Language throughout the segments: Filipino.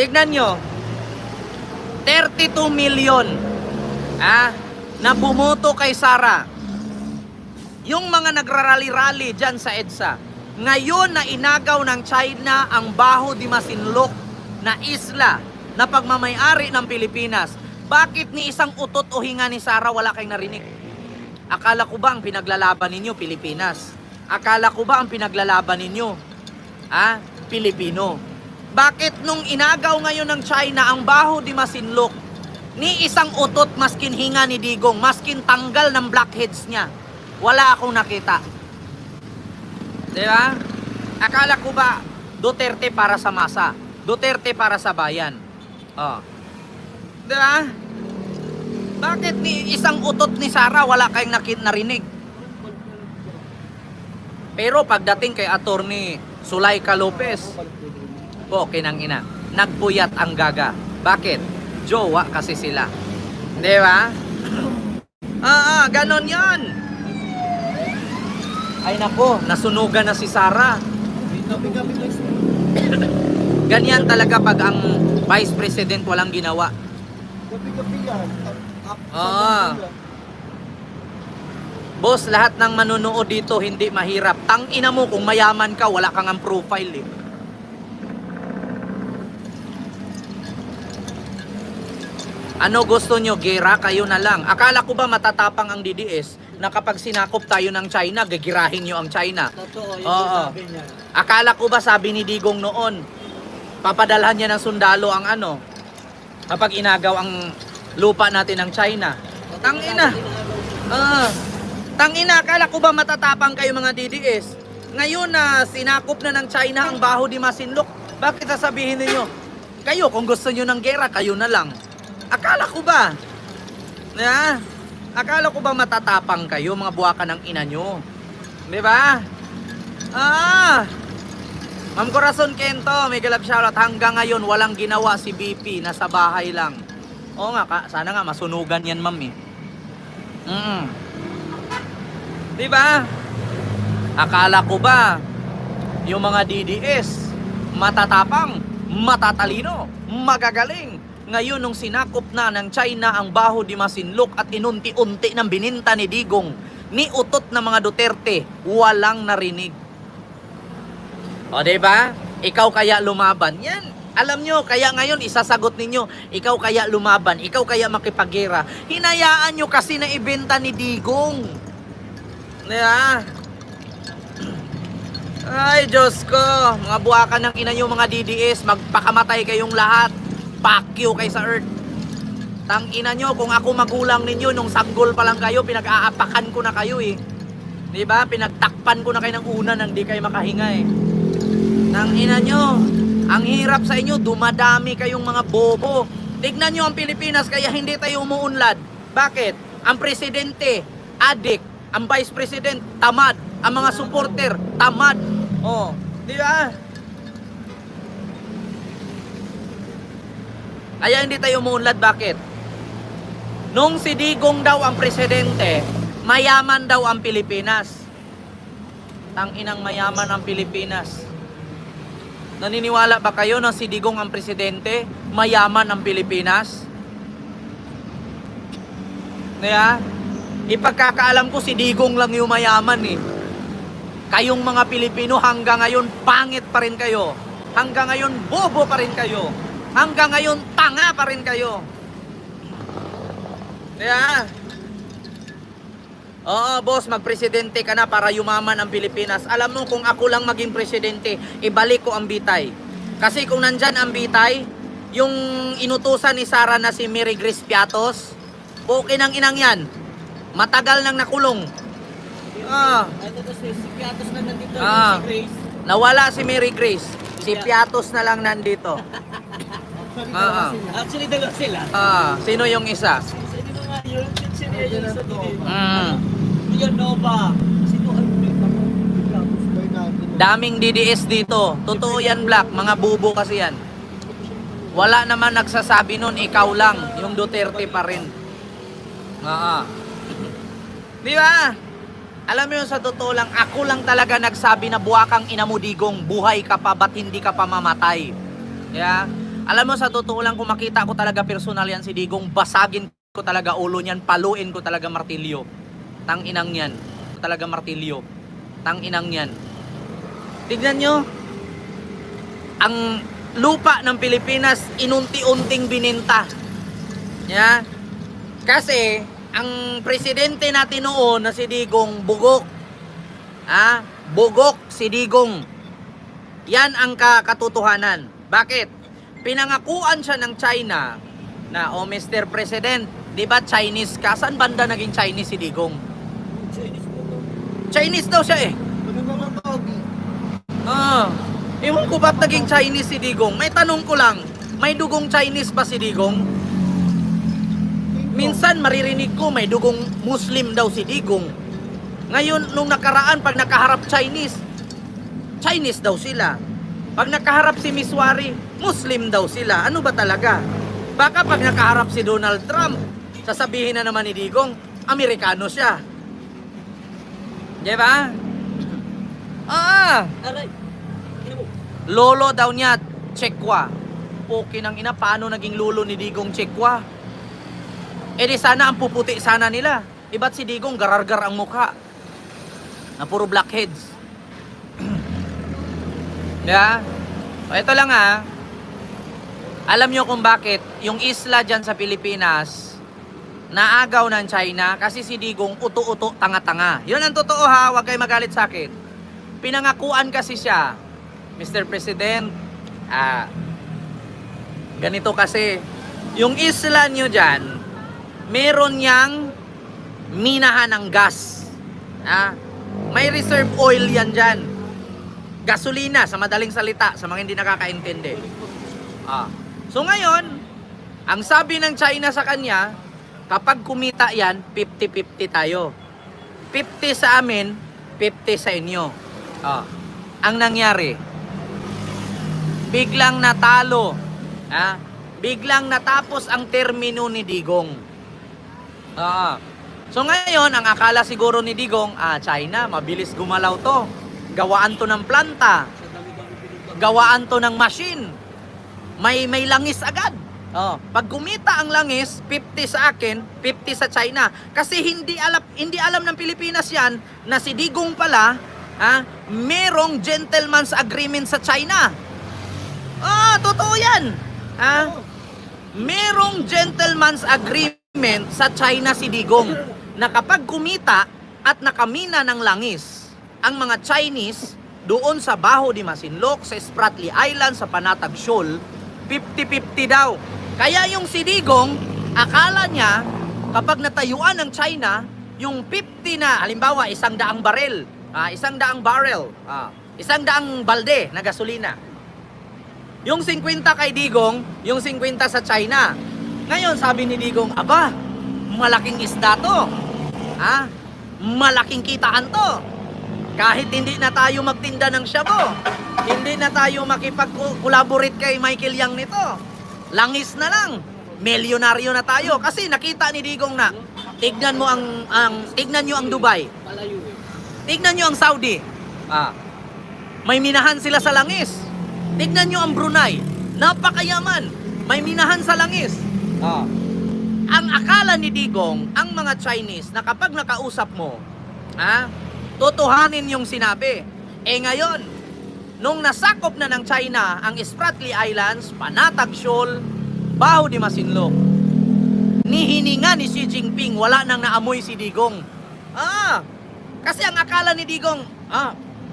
Tignan nyo, 32 million na bumoto kay Sara. Yung mga nagrarally-rally dyan sa EDSA, ngayon na inagaw ng China ang Baho de Masinloc na isla na pagmamayari ng Pilipinas. Bakit ni isang utot o hinga ni Sara wala kayong narinig? Akala ko ba ang pinaglalaban ninyo Pilipinas? Akala ko ba ang pinaglalaban ninyo Pilipino? Bakit nung inagaw ngayon ng China ang Baho de Masinloc, ni isang utot maskin hinga ni Digong, maskin tanggal ng blackheads niya, wala akong nakita. Di ba? Akala ko ba Duterte para sa masa, Duterte para sa bayan? Di ba? Bakit ni isang utot ni Sara wala kayong narinig? Pero pagdating kay Attorney Zuleika Lopez, kinang ina, nagpuyat ang gaga. Bakit? Jowa kasi sila. Di ba? Ganon yan. Ay nako, nasunugan na si Sara. Ganyan talaga pag ang Vice President walang ginawa. Boss, lahat ng manunood dito hindi mahirap. Tangina mo kung mayaman ka, wala kang ang profile eh. Ano gusto nyo? Gira kayo na lang. Akala ko ba matatapang ang DDS na kapag sinakop tayo ng China, gagirahin nyo ang China? Totoo, yung sabi niya. Akala ko ba sabi ni Digong noon, papadalhan niya ng sundalo ang kapag inagaw ang lupa natin ng China? Tangina. Tangina, akala ko ba matatapang kayo mga DDS? Ngayon na sinakop na ng China ang Baho de Masinloc, bakit sasabihin niyo? Kayo, kung gusto niyo ng gera, kayo na lang. Akala ko ba? Akala ko ba matatapang kayo, mga buwakan ng ina nyo? Di ba? Ma'am Corazon Kento, may galap shoutout. Hanggang ngayon, walang ginawa si BP, nasa bahay lang. Oo nga, sana nga masunugan yan, ma'am eh. Di ba? Akala ko ba yung mga DDS matatapang, matatalino, magagaling? Ngayon nung sinakop na ng China ang Baho de Masinloc at inunti-unti ng bininta ni Digong, ni utot na mga Duterte, walang narinig. O diba? Ikaw kaya lumaban. Yan. Alam nyo, kaya ngayon isasagot ninyo, ikaw kaya lumaban, ikaw kaya makipaggera. Hinayaan nyo kasi na ibenta ni Digong. Diba? Ay, Diyos ko. Mga buwakan ng ina nyo, mga DDS, magpakamatay kayong lahat. Pakyo kay sa earth. Tangina nyo, kung ako magulang ninyo, nung sanggol pa lang kayo, pinag-aapakan ko na kayo eh. Diba? Pinagtakpan ko na kayo ng una nang di kayo makahinga eh. Tangina nyo, ang hirap sa inyo, dumadami kayong mga bobo. Tignan nyo ang Pilipinas, kaya hindi tayo umuunlad. Bakit? Ang presidente, adik. Ang vice president, tamad. Ang mga supporter, tamad. Diba? Kaya hindi tayo umuunlad. Bakit? Nung si Digong daw ang presidente, mayaman daw ang Pilipinas. Tanginang mayaman ang Pilipinas. Naniniwala ba kayo na si Digong ang presidente, mayaman ang Pilipinas? Kaya, ipagkakaalam ko si Digong lang yung mayaman eh. Kayong mga Pilipino hanggang ngayon pangit pa rin kayo. Hanggang ngayon bobo pa rin kayo. Hanggang ngayon, tanga pa rin kayo. Kaya, boss, magpresidente ka na para yumaman ang Pilipinas. Alam mo, kung ako lang maging presidente, ibalik ko ang bitay. Kasi kung nandyan ang bitay, yung inutusan ni Sara na si Mary Grace Piatos, okay nang inang yan. Matagal nang nakulong. Ito si Piatos na nandito, si Grace. Nawala si Mary Grace. Si Piatos na lang nandito. Actually, dalawa sila. Sino yung isa? Sino nga yun? Sino yung isa din? Yun, Nova. Sino ang Daming DDS dito. Totoo yan, Black. Mga bubo kasi yan. Wala naman nagsasabi nun, ikaw lang. Yung Duterte pa rin. Di ba? Alam mo yun, sa totoo lang, ako lang talaga nagsabi na buwakang ina mo Digong, buhay ka pa, ba't hindi ka pa mamatay? Yeah? Alam mo, sa totoo lang, kung makita ko talaga personal yan si Digong, basagin ko talaga ulo niyan, paluin ko talaga martilyo. Tang inang yan. Talaga martilyo. Tang inang yan. Tignan nyo, ang lupa ng Pilipinas inunti-unting bininta. Yeah? Kasi ang presidente natin noon na si Digong bugok. Bugok si Digong. Yan ang katotohanan. Bakit? Pinangakuan siya ng China na, oh Mr. President, di ba Chinese ka? Saan banda naging Chinese si Digong? Chinese po to. Chinese daw siya eh. Ewan ko ba't naging Chinese si Digong? May tanong ko lang, may dugong Chinese ba si Digong? Minsan maririnig ko may dugong Muslim daw si Digong. Ngayon, nung nakaraan, pag nakaharap Chinese, Chinese daw sila. Pag nakaharap si Miss Wari, Muslim daw sila. Ano ba talaga? Baka pag nakaharap si Donald Trump, sasabihin na naman ni Digong, Amerikano siya. Di ba? Aray. Ano mo? Lolo daw niya, Chekwa. Pokin ang ina, paano naging lolo ni Digong Chekwa? Eh di sana ang puputi sana nila. Iba't si Digong garargar ang mukha na puro blackheads. Yeah? O ito lang alam nyo kung bakit yung isla dyan sa Pilipinas naagaw ng China kasi si Digong uto-uto, tanga-tanga. Yun ang totoo huwag kayo magalit sa akin. Pinangakuan kasi siya, Mr. President, ganito kasi, yung isla nyo dyan, meron niyang minahan ng gas. May reserve oil yan dyan. Gasolina, sa madaling salita, sa mga hindi nakakaintindi. So ngayon, ang sabi ng China sa kanya, kapag kumita yan, 50-50 tayo. 50 sa amin, 50 sa inyo. Ang nangyari, biglang natalo. Biglang natapos ang termino ni Digong. So ngayon, ang akala siguro ni Digong, China, mabilis gumalaw to. Gawaan to ng planta. Gawaan to ng machine. May langis agad. Pag kumita ang langis, 50 sa akin, 50 sa China. Kasi hindi alam ng Pilipinas yan na si Digong pala, merong gentleman's agreement sa China. Totoo yan. Merong gentleman's agreement sa China si Digong na kapag kumita at nakamina ng langis ang mga Chinese doon sa Baho de Masinloc, sa Spratly Island, sa Panatag Shoal, 50-50 daw. Kaya yung si Digong, akala niya kapag natayuan ng China, yung 50 na, halimbawa 100 barel, 100 barrel, 100 balde na gasolina. Yung 50 kay Digong, yung 50 sa China. Ngayon, sabi ni Digong, aba, malaking isda to. Malaking kitaan to. Kahit hindi na tayo magtinda ng shabu, hindi na tayo makipag-collaborate kay Michael Yang nito. Langis na lang. Milyonaryo na tayo. Kasi nakita ni Digong na, tignan mo tignan nyo ang Dubai. Tignan nyo ang Saudi. May minahan sila sa langis. Tignan nyo ang Brunei. Napakayaman. May minahan sa langis. Ang akala ni Digong, ang mga Chinese, na kapag nakausap mo, totohanin yung sinabi. Ngayon, nung nasakop na ng China ang Spratly Islands, Panatag Shoal, Baho de Masinloc, hininga ni Xi Jinping, wala nang naamoy si Digong. Kasi ang akala ni Digong,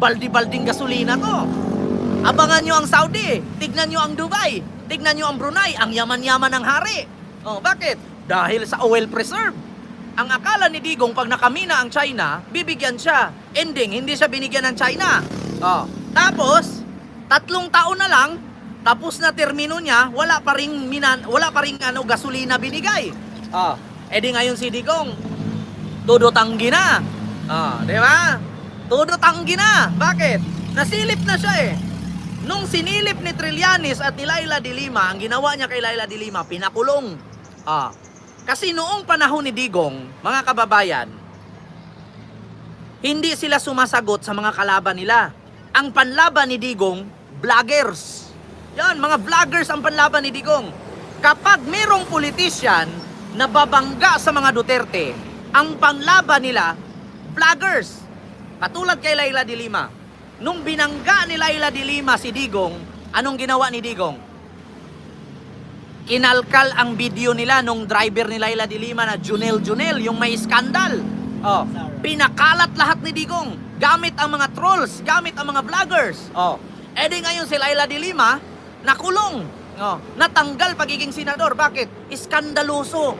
baldi-balding gasolina to. Abangan nyo ang Saudi, tignan nyo ang Dubai, tignan nyo ang Brunei, ang yaman-yaman ng hari. Bakit? Dahil sa oil preserve. Ang akala ni Digong, pag nakamina ang China, bibigyan siya. Ending, hindi siya binigyan ng China. Tapos, 3 taon na lang, tapos na termino niya, wala pa ring gasolina binigay. Di ngayon si Digong, todo tanggi na. Di ba? Todo tanggi na. Bakit? Nasilip na siya eh. Nung sinilip ni Trillanes at ni Laila de Lima, ang ginawa niya kay Laila de Lima, pinakulong. Kasi noong panahon ni Digong, mga kababayan, hindi sila sumasagot sa mga kalaban nila. Ang panlaban ni Digong, vloggers. Yan, mga vloggers ang panlaban ni Digong. Kapag merong politician na babangga sa mga Duterte, ang panlaban nila, vloggers. Katulad kay Laila de Lima. Nung binangga ni Laila de Lima si Digong, anong ginawa ni Digong? Kinalkal ang video nila nung driver ni Laila de Lima na Junel, yung may skandal. Oh, pinakalat lahat ni Digong. Gamit ang mga trolls, gamit ang mga vloggers. Oh, edi ngayon si Laila de Lima, nakulong. Oh, natanggal pagiging senador. Bakit? Iskandaloso.